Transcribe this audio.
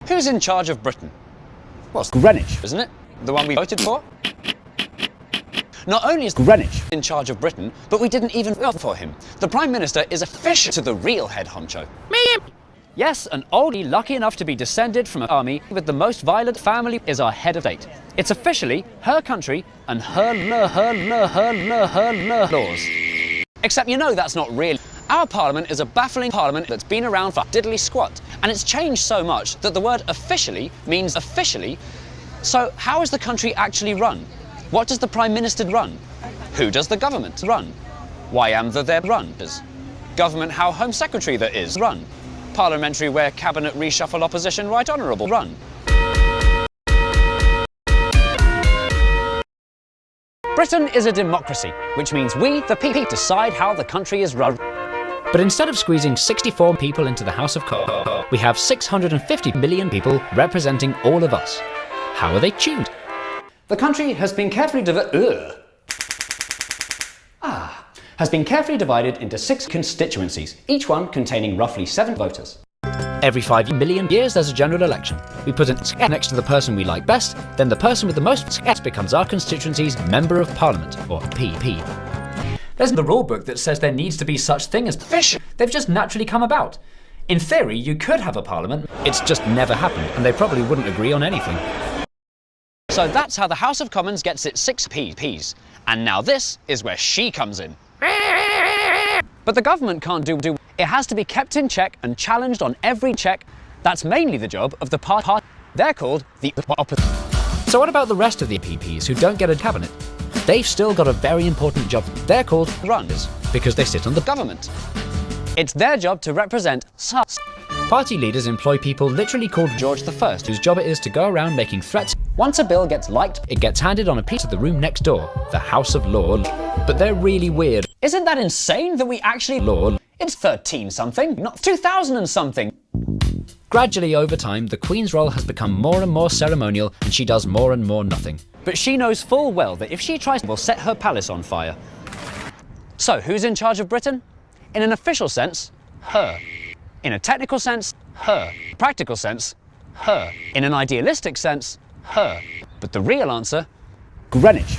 Who's in charge of Britain? Well, it's Greenwich, Isn't it? The one we voted for? Not only is Greenwich in charge of Britain, but we didn't even vote for him. The Prime Minister is official to the real head honcho. Yes, an oldie lucky enough to be descended from an army with the most violent family is our head of state. It's officially her country and her laws. Except you know that's not real. Our parliament is a baffling parliament that's been around for diddly squat, and it's changed so much that the word officially means officially. So how is the country actually run? What does the Prime Minister run? Who does the government run? Why am there run? Government how Home Secretary there is run? Parliamentary where cabinet reshuffle opposition right honourable run. Britain is a democracy, which means we, the people, decide how the country is run. But instead of squeezing 64 people into the House of Commons, we have 650 million people representing all of us. How are they tuned? The country has been carefully divided into 6 constituencies, each one containing roughly 7 voters. Every 5 million years there's a general election. We put an next to the person we like best, then the person with the most becomes our constituency's Member of Parliament, or PP. There's the rule book that says there needs to be such thing as fish. They've just naturally come about. In theory, you could have a parliament. It's just never happened, and they probably wouldn't agree on anything. So that's how the House of Commons gets its 6 PPs. And now this is where she comes in. But the government can't do. It has to be kept in check and challenged on every check. That's mainly the job of the party. They're called the opposition. So what about the rest of the PPs who don't get a cabinet? They've still got a very important job. They're called runners because they sit on the government. It's their job to represent us. Party leaders employ people literally called George I, whose job it is to go around making threats. Once a bill gets liked, it gets handed on a piece of the room next door, the House of Law. But they're really weird. Isn't that insane that we actually law? It's 13 something, not 2000 and something. Gradually over time, the Queen's role has become more and more ceremonial and she does more and more nothing. But she knows full well that if she tries, will set her palace on fire. So who's in charge of Britain? In an official sense, her. In a technical sense, her. Practical sense, her. In an idealistic sense, her. But the real answer, Greenwich.